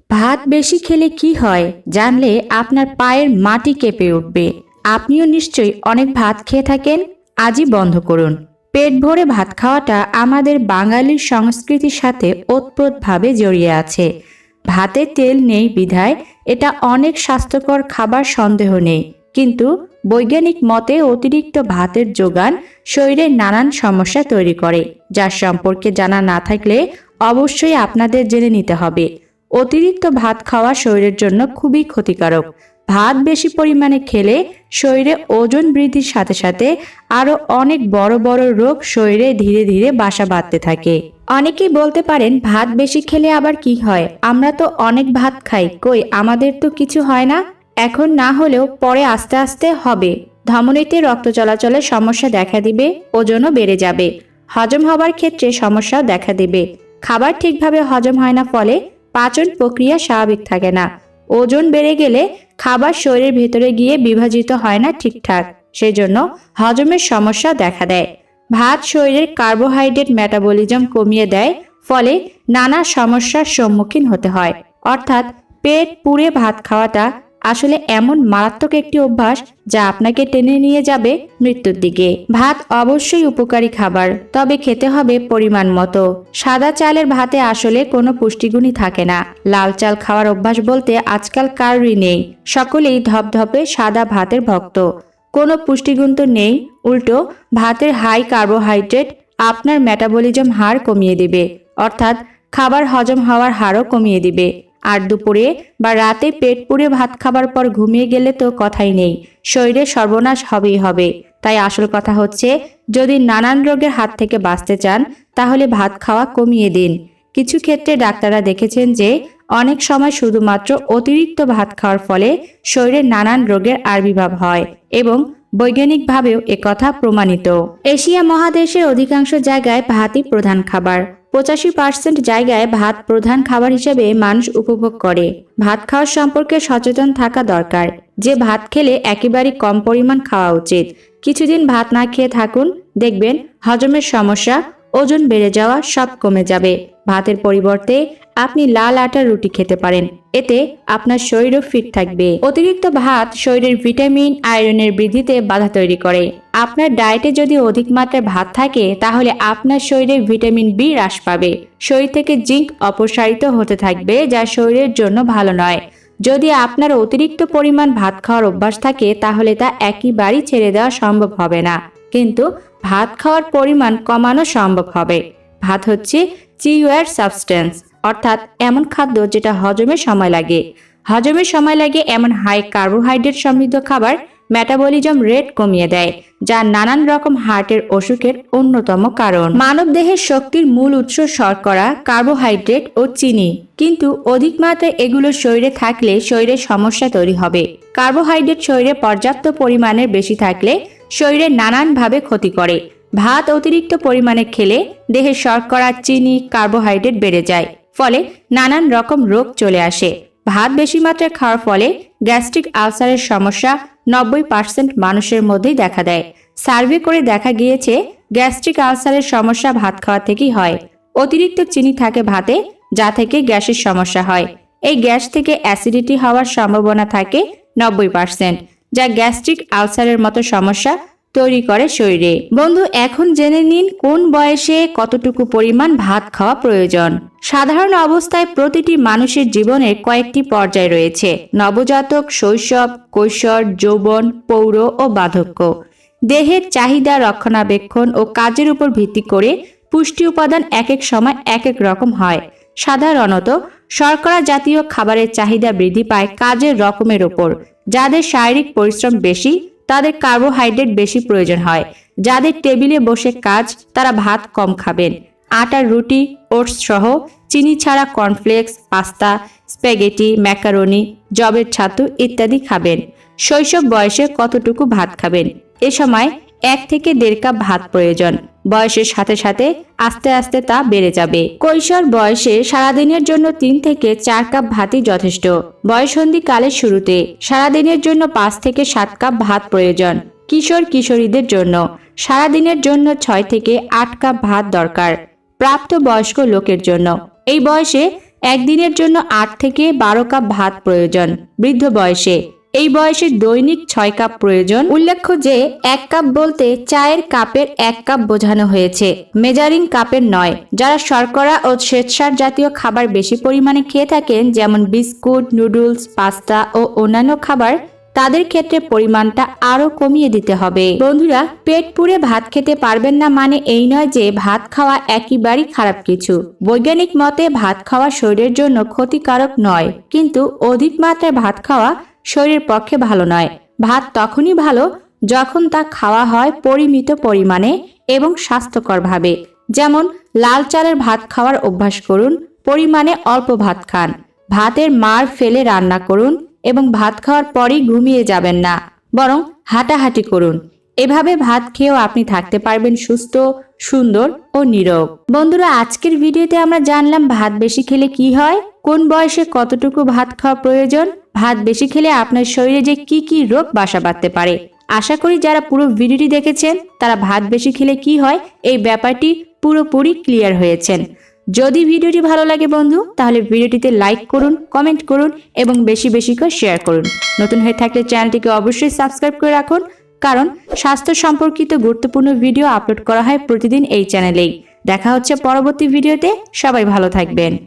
ভাত বেশি খেলে কি হয় জানলে আপনার পায়ের মাটি কেঁপে উঠবে। আপনিও নিশ্চয়ই অনেক ভাত খেয়ে থাকেন। আজই বন্ধ করুন। পেট ভরে ভাত খাওয়াটা আমাদের বাঙালির সংস্কৃতির সাথে ওতপ্রোতভাবে জড়িয়ে আছে। ভাতে তেল নেই বিধায় এটা অনেক স্বাস্থ্যকর খাবার, সন্দেহ নেই। কিন্তু বৈজ্ঞানিক মতে অতিরিক্ত ভাতের যোগান শরীরে নানান সমস্যা তৈরি করে, যার সম্পর্কে জানা না থাকলে অবশ্যই আপনাদের জেনে নিতে হবে। অতিরিক্ত ভাত খাওয়া শরীরের জন্য খুবই ক্ষতিকারক। ভাত বেশি পরিমাণে খেলে শরীরে ওজন বৃদ্ধির সাথে সাথে আরো অনেক বড় বড় রোগ শরীরে ধীরে ধীরে বাসা বাঁধতে থাকে। অনেকেই বলতে পারেন, ভাত বেশি খেলে আবার কি হয়? আমরা তো অনেক ভাত খাই, কই আমাদের তো কিছু হয় না। এখন না হলেও পরে আস্তে আস্তে হবে। ধমনীতে রক্ত চলাচলের সমস্যা দেখা দিবে, ওজনও বেড়ে যাবে। হজম হবার ক্ষেত্রে সমস্যাও দেখা দিবে। খাবার ঠিকভাবে হজম হয় না, ফলে পাচন প্রক্রিয়া স্বাভাবিক থাকে না। ওজন বেড়ে গেলে খাবার শরীরের ভেতরে গিয়ে বিভাজিত হয় না ঠিকঠাক, সেজন্য হজমের সমস্যা দেখা দেয়। ভাত শরীরের কার্বোহাইড্রেট মেটাবলিজম কমিয়ে দেয়, ফলে নানা সমস্যার সম্মুখীন হতে হয়। অর্থাৎ পেট পুড়ে ভাত খাওয়াটা আসলে এমন মারাত্মক একটি অভ্যাস যা আপনাকে টেনে নিয়ে যাবে মৃত্যুর দিকে। ভাত অবশ্যই উপকারী খাবার, তবে খেতে হবে পরিমাণ মতো। সাদা চালের ভাতে আসলে কোনো পুষ্টিগুণই থাকে না। লাল চাল খাওয়ার অভ্যাস বলতে আজকাল কারোরই নেই। সকলেই ধপধপে সাদা ভাতের ভক্ত। কোনো পুষ্টিগুণ তো নেই, উল্টো ভাতের হাই কার্বোহাইড্রেট আপনার মেটাবলিজম হার কমিয়ে দিবে, অর্থাৎ খাবার হজম হওয়ার হারও কমিয়ে দিবে। আর দুপুরে বা রাতে পেট পুড়ে ভাত খাবার পর ঘুমিয়ে গেলে তো কথাই নেই, শরীরে সর্বনাশ হবেই হবে। তাই আসল কথা হচ্ছে, যদি নানান রোগের হাত থেকে বাঁচতে চান তাহলে ভাত খাওয়া কমিয়ে দিন। কিছু ক্ষেত্রে ডাক্তাররা দেখেছেন যে অনেক সময় শুধুমাত্র অতিরিক্ত ভাত খাওয়ার ফলে শরীরে নানান রোগের আবির্ভাব হয় এবং বৈজ্ঞানিকভাবেও একথা প্রমাণিত। এশিয়া মহাদেশের অধিকাংশ জায়গায় ভাতই প্রধান খাবার। 85% জায়গায় ভাত প্রধান খাবার হিসেবে মানুষ উপভোগ করে। ভাত খাওয়ার সম্পর্কে সচেতন থাকা দরকার, যে ভাত খেলে একেবারে কম পরিমাণ খাওয়া উচিত। কিছুদিন ভাত না খেয়ে থাকুন, দেখবেন হজমের সমস্যা, ওজন বেড়ে যাওয়া সব কমে যাবে। ভাতের পরিবর্তে আপনি লাল আটার রুটি খেতে পারেন, এতে আপনার শরীরও ফিট থাকবে। অতিরিক্ত ভাত শরীরের ভিটামিন, আয়রনের বৃদ্ধিতে বাধা তৈরি করে। আপনার ডায়েটে যদি অধিক মাত্রায় ভাত থাকে তাহলে আপনার শরীরে ভিটামিন বি হ্রাস পাবে। শরীর থেকে জিঙ্ক অপসারিত হতে থাকবে, যা শরীরের জন্য ভালো নয়। যদি আপনার অতিরিক্ত পরিমাণ ভাত খাওয়ার অভ্যাস থাকে তাহলে তা একেবারেই ছেড়ে দেওয়া সম্ভব হবে না, কিন্তু ভাত খাওয়ার পরিমাণ কমানো সম্ভব হবে। ভাত হচ্ছে চিউয়ার সাবস্টেন্স, অর্থাৎ এমন খাদ্য যেটা হজমে সময় লাগে। হজমের সময় লাগে এমন হাই কার্বোহাইড্রেট সমৃদ্ধ খাবার মেটাবলিজম রেট কমিয়ে দেয়, যা নানান রকম হার্টের অসুখের অন্যতম কারণ। মানব দেহের শক্তির মূল উৎস শর্করা, কার্বোহাইড্রেট ও চিনি, কিন্তু অধিক মাত্রায় এগুলো শরীরে থাকলে শরীরে সমস্যা তৈরি হবে। কার্বোহাইড্রেট শরীরে পর্যাপ্ত পরিমাণের বেশি থাকলে শরীরে নানানভাবে ক্ষতি করে। ভাত অতিরিক্ত পরিমাণে খেলে দেহে শর্করা, চিনি, কার্বোহাইড্রেট বেড়ে যায়, ফলে নানান রকম রোগ চলে আসে। ভাত বেশি মাত্রায় খাওয়ার ফলে গ্যাস্ট্রিক আলসারের সমস্যা 90% মানুষের মধ্যেই দেখা দেয়। সার্ভে করে দেখা গিয়েছে গ্যাস্ট্রিক আলসারের সমস্যা ভাত খাওয়া থেকেই হয়। অতিরিক্ত চিনি থাকে ভাতে, যা থেকে গ্যাসের সমস্যা হয়। এই গ্যাস থেকে অ্যাসিডিটি হওয়ার সম্ভাবনা থাকে 90%, যা গ্যাস্ট্রিক আলসারের মতো সমস্যা তৈরি করে শরীরে। বন্ধু, এখন জেনে নিন কোন বয়সে কতটুকু পরিমাণ ভাত খাওয়া প্রয়োজন। সাধারণ অবস্থায় প্রতিটি মানুষের জীবনের কয়েকটি পর্যায় রয়েছে: নবজাতক, শৈশব, কৈশোর, যৌবন, পৌর ও বার্ধক্য। দেহের চাহিদা, রক্ষণাবেক্ষণ ও কাজের উপর ভিত্তি করে পুষ্টি উপাদান এক এক সময় এক এক রকম হয়। সাধারণত শর্করা জাতীয় খাবারের চাহিদা বৃদ্ধি পায় কাজের রকমের উপর। যাদের শারীরিক পরিশ্রম বেশি তাদের কার্বোহাইড্রেট বেশি প্রয়োজন হয়। যাদের টেবিলে বসে কাজ তারা ভাত কম খাবেন। আটার রুটি, ওটস সহ চিনি ছাড়া কর্নফ্লেক্স, পাস্তা, স্প্যাগেটি, ম্যাকারনি, জবের ছাতু ইত্যাদি খাবেন। শৈশব বয়সে কতটুকু ভাত খাবেন? এ সময় 1 থেকে 1.5 কাপ ভাত প্রয়োজন। বয়সের সাথে সাথে আস্তে আস্তে তা বেড়ে যাবে। কৈশোর বয়সে সারাদিনের জন্য 3 থেকে 4 কাপ ভাতই যথেষ্ট। বয়ঃসন্ধি কালের শুরুতে সারাদিনের জন্য 5 থেকে 7 কাপ ভাত প্রয়োজন। কিশোর কিশোরীদের জন্য সারাদিনের জন্য 6 থেকে 8 কাপ ভাত দরকার। প্রাপ্তবয়স্ক লোকের জন্য এই বয়সে একদিনের জন্য 8 থেকে 12 কাপ ভাত প্রয়োজন। বৃদ্ধ বয়সে এই বয়সে দৈনিক 6 কাপ প্রয়োজন। উল্লেখ্য যে 1 কাপ বলতে চায়ের কাপের 1 কাপ বোঝানো হয়েছে, মেজারিং কাপের নয়। যারা শর্করা ও শ্বেতসার জাতীয় খাবার বেশি পরিমাণে খেয়ে থাকেন, যেমন বিস্কুট, নুডলস, পাস্তা ও অন্যান্য খাবার, তাদের ক্ষেত্রে পরিমাণটা আরো কমিয়ে দিতে হবে। বন্ধুরা, পেট পুড়ে ভাত খেতে পারবেন না মানে এই নয় যে ভাত খাওয়া একেবারেই খারাপ কিছু। বৈজ্ঞানিক মতে ভাত খাওয়া শরীরের জন্য ক্ষতিকারক নয়, কিন্তু অধিক মাত্রায় ভাত খাওয়া শরীরের পক্ষে ভালো নয়। ভাত তখনই ভালো যখন তা খাওয়া হয় পরিমিত পরিমাণে এবং স্বাস্থ্যকরভাবে। যেমন লাল চালের ভাত খাওয়ার অভ্যাস করুন, পরিমাণে অল্প ভাত খান। ভাতের মাড় ফেলে রান্না করুন এবং ভাত খাওয়ার পরই ঘুমিয়ে যাবেন না, বরং হাঁটাহাঁটি করুন। এভাবে ভাত খেয়েও আপনি থাকতে পারবেন সুস্থ, সুন্দর ও নীরোগ। বন্ধুরা, আজকের ভিডিওতে আমরা জানলাম ভাত বেশি খেলে কি হয়, কোন বয়সে কতটুকু ভাত খাওয়া প্রয়োজন, ভাত বেশি খেলে আপনার শরীরে যে কি কি রোগ বাসা বাঁধতে পারে। আশা করি যারা পুরো ভিডিওটি দেখেছেন তারা ভাত বেশি খেলে কি হয় এই ব্যাপারটি পুরোপুরি ক্লিয়ার হয়েছেন। যদি ভিডিওটি ভালো লাগে বন্ধু, তাহলে ভিডিওটিতে লাইক করুন, কমেন্ট করুন এবং বেশি বেশি করে শেয়ার করুন। নতুন হয়ে থাকলে চ্যানেলটিকে অবশ্যই সাবস্ক্রাইব করে রাখুন, কারণ স্বাস্থ্য সম্পর্কিত গুরুত্বপূর্ণ ভিডিও আপলোড করা হয় প্রতিদিন এই চ্যানেলেই। দেখা হচ্ছে পরবর্তী ভিডিওতে। সবাই ভালো থাকবেন।